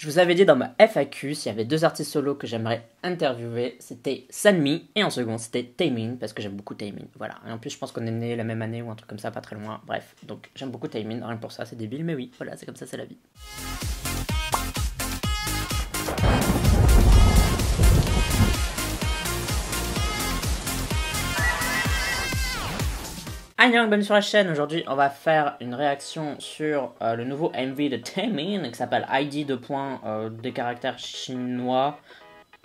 Je vous avais dit dans ma FAQ s'il y avait deux artistes solo que j'aimerais interviewer, c'était Sunmi et en second c'était Taemin parce que j'aime beaucoup Taemin. Voilà, et en plus je pense qu'on est nés la même année ou un truc comme ça, pas très loin. Bref, donc j'aime beaucoup Taemin, rien que pour ça, c'est débile, mais oui, voilà, c'est comme ça, c'est la vie. Annyeong, bienvenue sur la chaîne. Aujourd'hui, on va faire une réaction sur le nouveau MV de Taemin qui s'appelle ID des caractères chinois.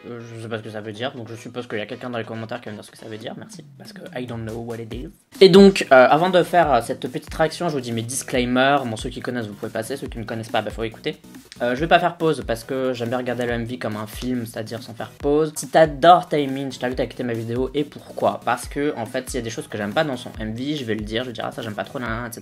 Je sais pas ce que ça veut dire, donc je suppose qu'il y a quelqu'un dans les commentaires qui va me dire ce que ça veut dire, merci, parce que I don't know what it is. Et donc, avant de faire cette petite réaction, je vous dis mes disclaimers. Bon, ceux qui connaissent, vous pouvez passer, ceux qui ne connaissent pas, bah faut écouter. Je vais pas faire pause parce que j'aime bien regarder le MV comme un film, c'est-à-dire sans faire pause. Si t'adores Taemin, je t'invite à quitter ma vidéo. Et pourquoi? Parce que, en fait, s'il y a des choses que j'aime pas dans son MV, je vais le dire, je vais dire, ah ça j'aime pas trop, etc.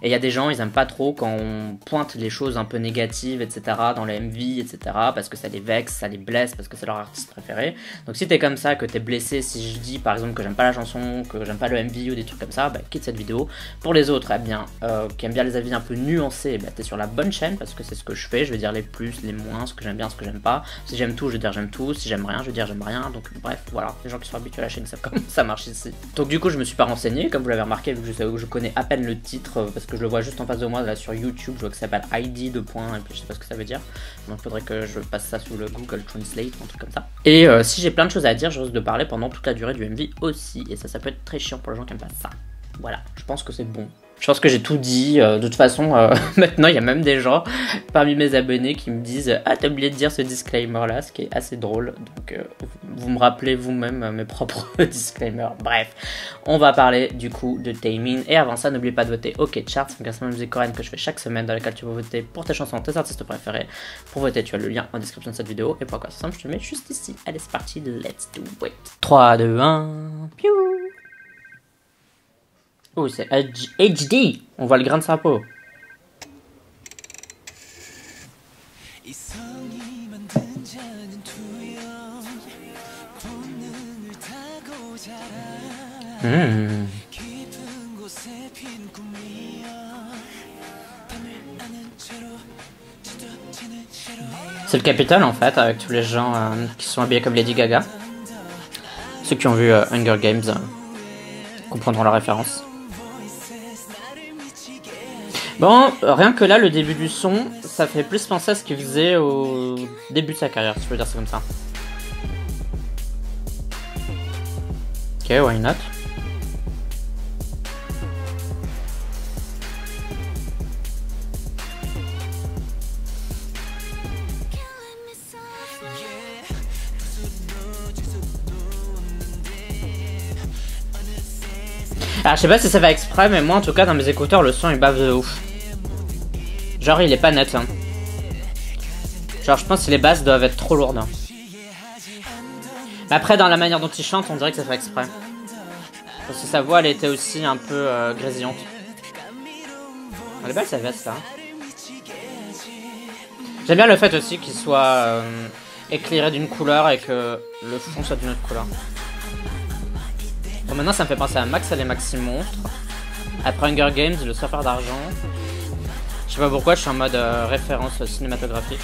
Et il y a des gens, ils aiment pas trop quand on pointe les choses un peu négatives, etc. dans le MV, etc. parce que ça les vexe, ça les blesse, parce que c'est leur artiste préféré. Donc si t'es comme ça, que t'es blessé, si je dis par exemple que j'aime pas la chanson, que j'aime pas le MV ou des trucs comme ça, bah quitte cette vidéo. Pour les autres, eh bien, qui aiment bien les avis un peu nuancés, bah t'es sur la bonne chaîne parce que c'est ce que je fais. Je vais dire les plus, les moins, ce que j'aime bien, ce que j'aime pas. Si j'aime tout, je vais dire j'aime tout. Si j'aime rien, je vais dire j'aime rien. Donc bref, voilà, les gens qui sont habitués à la chaîne savent comment ça marche ici. Donc du coup, je me suis pas renseigné, comme vous l'avez remarqué, vu que je connais à peine le titre, parce que je le vois juste en face de moi là sur YouTube. Je vois que ça s'appelle ID et puis je sais pas ce que ça veut dire. Donc il faudrait que je passe ça sous le Google Translate, un truc comme ça. Et si j'ai plein de choses à dire, je risque de parler pendant toute la durée du MV aussi. Et ça peut être très chiant pour les gens qui aiment pas ça. Voilà, je pense que c'est bon. Je pense que j'ai tout dit. De toute façon, maintenant, il y a même des gens parmi mes abonnés qui me disent « Ah, t'as oublié de dire ce disclaimer-là », ce qui est assez drôle. Donc, vous me rappelez vous-même mes propres disclaimers. Bref, on va parler du coup de Taemin. Et avant ça, n'oubliez pas de voter OK Charts, un classement de musique coréenne que je fais chaque semaine dans lequel tu vas voter pour tes chansons, tes artistes préférés. Pour voter, tu as le lien en description de cette vidéo. Et pour quoi c'est simple, je te le mets juste ici. Allez, c'est parti, let's do it. 3, 2, 1, piou. Oh, c'est HD. On voit le grain de sa peau. C'est le Capitole en fait, avec tous les gens qui sont habillés comme Lady Gaga. Ceux qui ont vu Hunger Games comprendront la référence. Bon, rien que là, le début du son, ça fait plus penser à ce qu'il faisait au début de sa carrière, si je veux dire ça comme ça. Ok, why not? Alors, je sais pas si ça va exprès, mais moi en tout cas, dans mes écouteurs, le son il bave de ouf. Genre, il est pas net. Hein. Genre, je pense que les basses doivent être trop lourdes. Hein. Mais après, dans la manière dont il chante, on dirait que ça fait exprès. Parce que sa voix, elle était aussi un peu grésillante. Elle est belle sa veste là. J'aime bien le fait aussi qu'il soit éclairé d'une couleur et que le fond soit d'une autre couleur. Bon, maintenant ça me fait penser à Max et les Maxi Monstres. Après Hunger Games, le surfeur d'argent. Je sais pas pourquoi, je suis en mode référence cinématographique.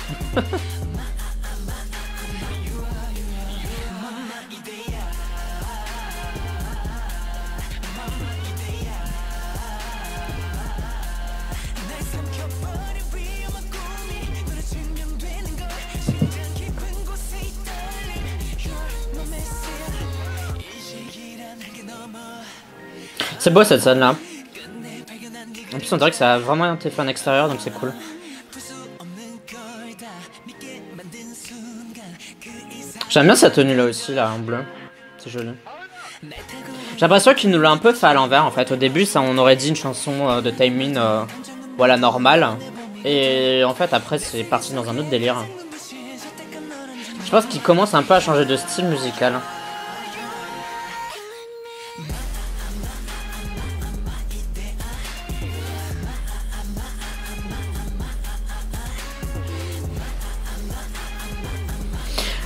C'est beau cette scène là. En plus on dirait que ça a vraiment été fait en extérieur, donc c'est cool. J'aime bien cette tenue là aussi là en bleu. C'est joli. J'ai l'impression qu'il nous l'a un peu fait à l'envers en fait. Au début ça on aurait dit une chanson de Taemin voilà normale. Et en fait après c'est parti dans un autre délire. Je pense qu'il commence un peu à changer de style musical.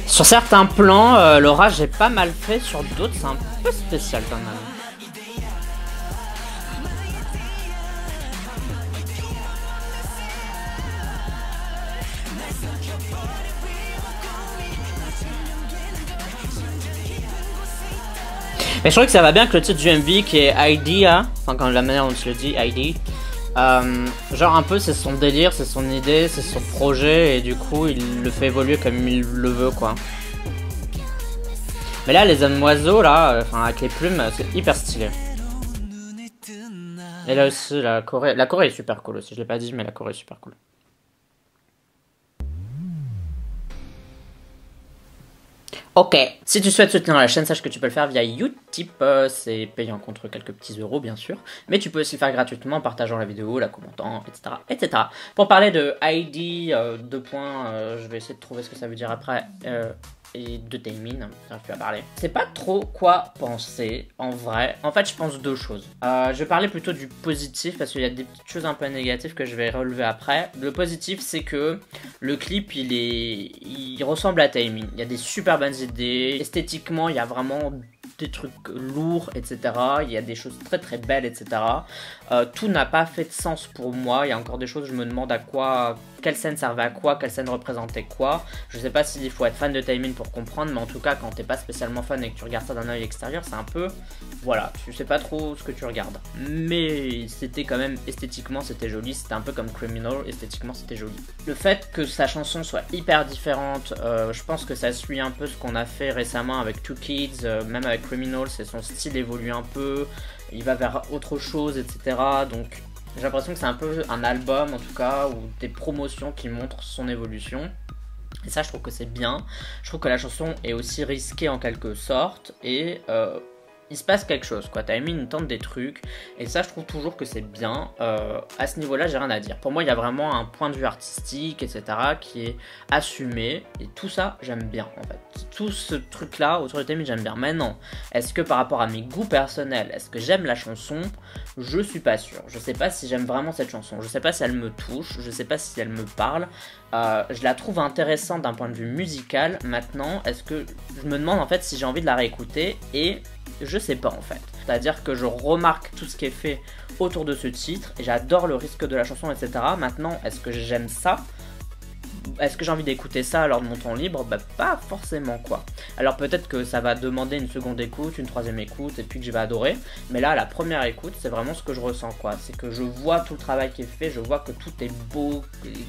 Sur certains plans, l'orage est pas mal fait, sur d'autres c'est un peu spécial quand même. Mais je trouve que ça va bien avec le titre du MV qui est ID, hein, enfin quand la manière dont tu le dis, ID. Genre un peu c'est son délire, c'est son idée, c'est son projet et du coup il le fait évoluer comme il le veut quoi. Mais là les hommes oiseaux là, enfin avec les plumes, c'est hyper stylé. Et là aussi la Corée est super cool aussi, je l'ai pas dit mais la Corée est super cool. Ok, si tu souhaites soutenir la chaîne, sache que tu peux le faire via Utip, c'est payant contre quelques petits euros bien sûr, mais tu peux aussi le faire gratuitement en partageant la vidéo, la commentant, etc. etc. Pour parler de ID, je vais essayer de trouver ce que ça veut dire après, et de Taemin, j'arrive plus à parler. C'est pas trop quoi penser, en vrai. En fait, je pense deux choses. Je vais parler plutôt du positif, parce qu'il y a des petites choses un peu négatives que je vais relever après. Le positif, c'est que le clip, il ressemble à Taemin. Il y a des super bonnes idées. Esthétiquement, il y a vraiment des trucs lourds, etc. Il y a des choses très très belles, etc. Tout n'a pas fait de sens pour moi. Il y a encore des choses, je me demande à quoi, quelle scène servait à quoi, quelle scène représentait quoi. Je sais pas s'il faut être fan de Taemin pour comprendre, mais en tout cas, quand t'es pas spécialement fan et que tu regardes ça d'un œil extérieur, c'est un peu, voilà, tu sais pas trop ce que tu regardes. Mais c'était quand même, esthétiquement, c'était joli. C'était un peu comme Criminal, esthétiquement, c'était joli. Le fait que sa chanson soit hyper différente, je pense que ça suit un peu ce qu'on a fait récemment avec Two Kids, même avec Criminal, c'est son style évolue un peu, il va vers autre chose, etc. Donc j'ai l'impression que c'est un peu un album en tout cas, ou des promotions qui montrent son évolution. Et ça je trouve que c'est bien. Je trouve que la chanson est aussi risquée en quelque sorte, et il se passe quelque chose quoi. Taemin il tente des trucs, et ça je trouve toujours que c'est bien. À ce niveau là j'ai rien à dire. Pour moi il y a vraiment un point de vue artistique, etc. qui est assumé, et tout ça j'aime bien en fait. Tout ce truc là autour de Taemin j'aime bien. Maintenant, est-ce que par rapport à mes goûts personnels, est-ce que j'aime la chanson? Je suis pas sûr. Je sais pas si j'aime vraiment cette chanson, je sais pas si elle me touche, je sais pas si elle me parle. Je la trouve intéressante d'un point de vue musical. Maintenant, est-ce que je me demande en fait si j'ai envie de la réécouter, et je sais pas en fait. C'est-à-dire que je remarque tout ce qui est fait autour de ce titre et j'adore le risque de la chanson, etc. Maintenant, est-ce que j'aime ça? Est-ce que j'ai envie d'écouter ça lors de mon temps libre? Bah pas forcément quoi. Alors peut-être que ça va demander une seconde écoute, une troisième écoute, et puis que je vais adorer. Mais là, la première écoute, c'est vraiment ce que je ressens quoi. C'est que je vois tout le travail qui est fait, je vois que tout est beau,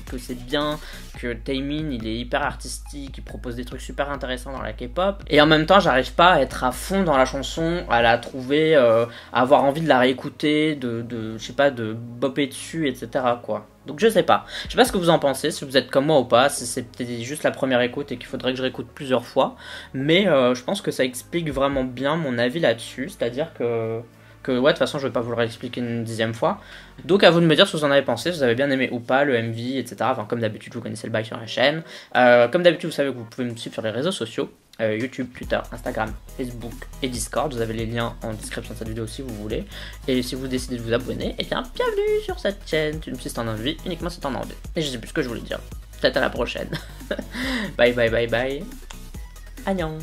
que c'est bien, que Taemin il est hyper artistique, il propose des trucs super intéressants dans la K-pop. Et en même temps, j'arrive pas à être à fond dans la chanson, à la trouver, à avoir envie de la réécouter, je sais pas, de bopper dessus, etc. quoi. Donc je sais pas ce que vous en pensez, si vous êtes comme moi ou pas, si c'est peut-être juste la première écoute et qu'il faudrait que je réécoute plusieurs fois. Mais je pense que ça explique vraiment bien mon avis là-dessus, c'est-à-dire que ouais, de toute façon je vais pas vous le réexpliquer une dixième fois. Donc à vous de me dire ce que vous en avez pensé, si vous avez bien aimé ou pas le MV, etc. Enfin comme d'habitude vous connaissez le bail sur la chaîne. Comme d'habitude vous savez que vous pouvez me suivre sur les réseaux sociaux. YouTube, Twitter, Instagram, Facebook et Discord. Vous avez les liens en description de cette vidéo si vous voulez. Et si vous décidez de vous abonner, et bien bienvenue sur cette chaîne. Tu me suis en envie, uniquement si t'en as envie. Et je sais plus ce que je voulais dire. Peut-être à la prochaine. Bye bye bye bye. Annyeong.